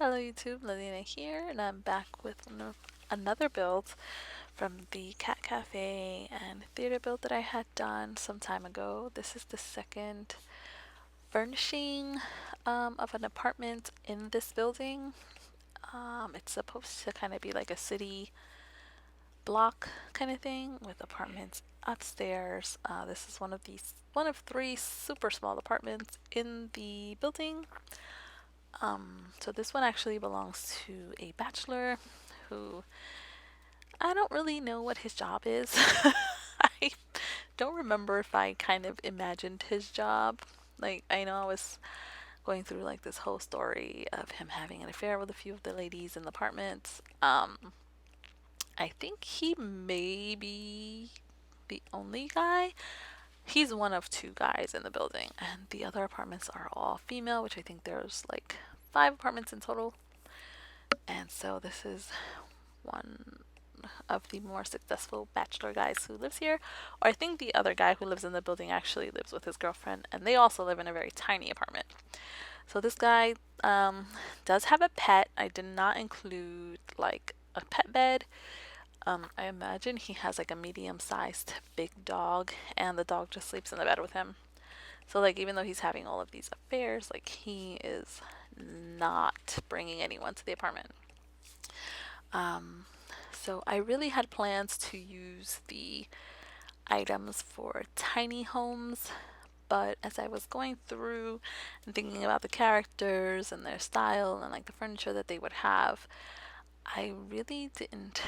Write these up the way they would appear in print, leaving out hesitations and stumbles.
Hello YouTube, Lilina here, and I'm back with another build from the cat cafe and theater build that I had done some time ago. This is the second furnishing of an apartment in this building. It's supposed to kind of be like a city block kind of thing with apartments upstairs. This is one of three super small apartments in the building. So this one actually belongs to a bachelor who I don't really know what his job is. I don't remember if I kind of imagined his job. Like, I know I was going through like this whole story of him having an affair with a few of the ladies in the apartment. I think he may be the only guy. He's one of two guys in the building, and the other apartments are all female, which I think there's like 5 apartments in total. And so this is one of the more successful bachelor guys who lives here. Or I think the other guy who lives in the building actually lives with his girlfriend, and they also live in a very tiny apartment. So this guy does have a pet. I did not include like a pet bed. I imagine he has like a medium-sized big dog, and the dog just sleeps in the bed with him. So like even though he's having all of these affairs, like he is not bringing anyone to the apartment. So I really had plans to use the items for tiny homes, but as I was going through and thinking about the characters and their style and like the furniture that they would have, I really didn't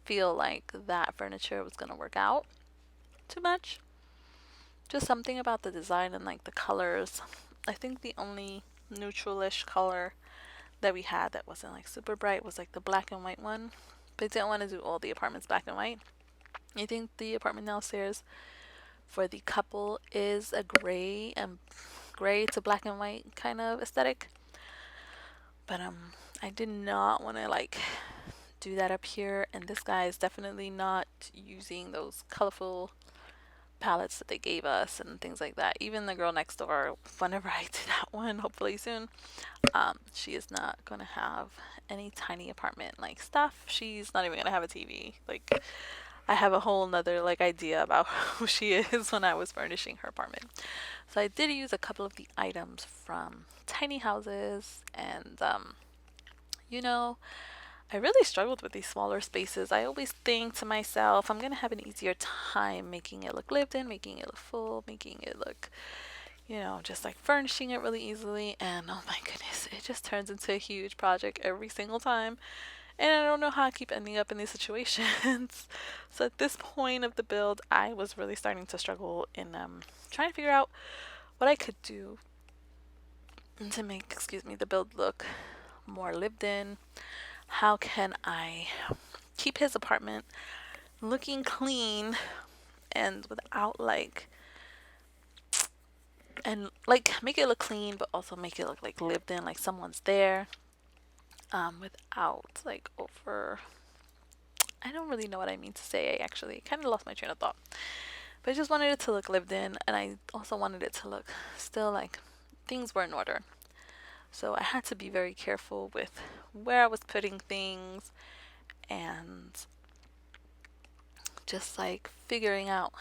feel like that furniture was gonna work out too much. Just something about the design and like the colors. I think the only neutralish color that we had that wasn't like super bright was like the black and white one. But I didn't want to do all the apartments black and white. I think the apartment downstairs for the couple is a gray to black and white kind of aesthetic. But I did not want to like do that up here, and this guy is definitely not using those colorful palettes that they gave us and things like that. Even the girl next door, whenever I do that one, hopefully soon, she is not gonna have any tiny apartment like stuff. She's not even gonna have a TV. Like, I have a whole nother like idea about who she is when I was furnishing her apartment. So I did use a couple of the items from tiny houses, and you know, I really struggled with these smaller spaces. I always think to myself, I'm gonna have an easier time making it look lived in, making it look full, making it look, just like furnishing it really easily. And oh my goodness, it just turns into a huge project every single time. And I don't know how I keep ending up in these situations. So at this point of the build, I was really starting to struggle in trying to figure out what I could do to make, the build look more lived in. How can I keep his apartment looking clean and without make it look clean, but also make it look like lived in, like someone's there, without like over. I don't really know what I mean to say. I actually kind of lost my train of thought, but I just wanted it to look lived in, and I also wanted it to look still like things were in order. So I had to be very careful with where I was putting things, and just like figuring out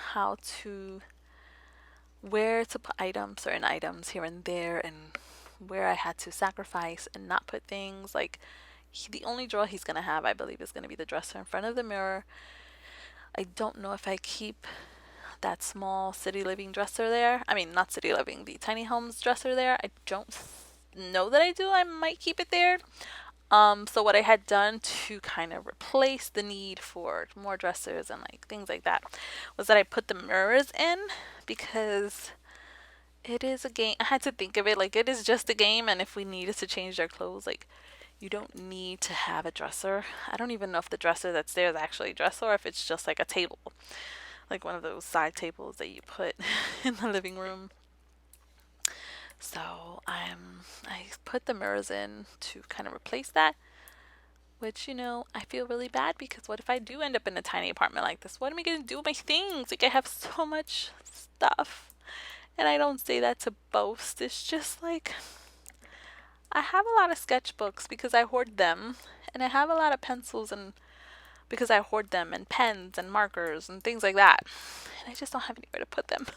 where to put certain items here and there, and where I had to sacrifice and not put things. Like, the only drawer he's gonna have, I believe, is gonna be the dresser in front of the mirror. I don't know if I keep that small city living dresser there. I mean, not city living, the tiny homes dresser there. I don't know that I do. I might keep it there. So what I had done to kind of replace the need for more dressers and like things like that was that I put the mirrors in, because it is a game. I had to think of it like it is just a game, and if we needed to change their clothes, like, you don't need to have a dresser. I don't even know if the dresser that's there is actually a dresser or if it's just like a table, like one of those side tables that you put in the living room. So I put the mirrors in to kind of replace that, which, I feel really bad, because what if I do end up in a tiny apartment like this? What am I going to do with my things? Like, I have so much stuff. And I don't say that to boast. It's just like, I have a lot of sketchbooks because I hoard them, and I have a lot of pencils and because I hoard them, and pens and markers and things like that. And I just don't have anywhere to put them.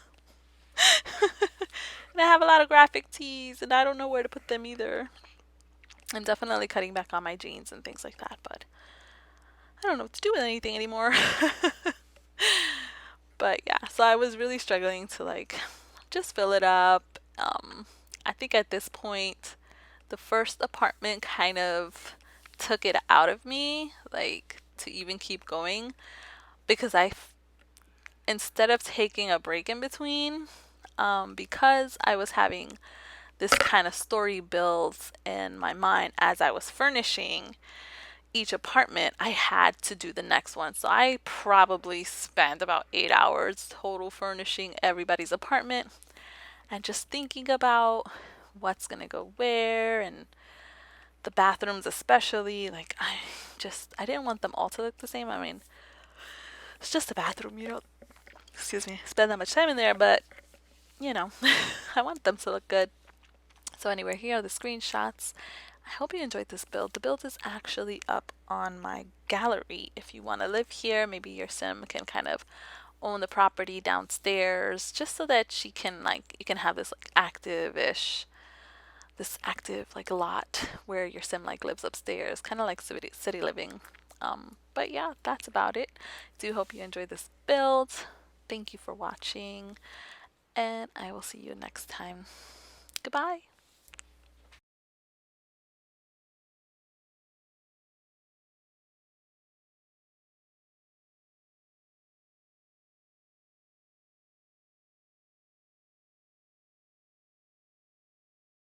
And I have a lot of graphic tees and I don't know where to put them either. I'm definitely cutting back on my jeans and things like that, but I don't know what to do with anything anymore. But yeah, so I was really struggling to like just fill it up. I think at this point, the first apartment kind of took it out of me, like to even keep going, because instead of taking a break in between, because I was having this kind of story builds in my mind as I was furnishing each apartment, I had to do the next one. So I probably spent about 8 hours total furnishing everybody's apartment and just thinking about what's gonna go where, and the bathrooms especially. Like I didn't want them all to look the same. I mean, it's just a bathroom, you don't, excuse me, spend that much time in there, but you know, I want them to look good. So anyway, here are the screenshots. I hope you enjoyed this build. The build is actually up on my gallery. If you want to live here, maybe your sim can kind of own the property downstairs, just so that she can like, you can have this like this active like lot where your sim like lives upstairs, kind of like city living. But yeah, that's about it. I do hope you enjoyed this build. Thank you for watching, and I will see you next time. Goodbye.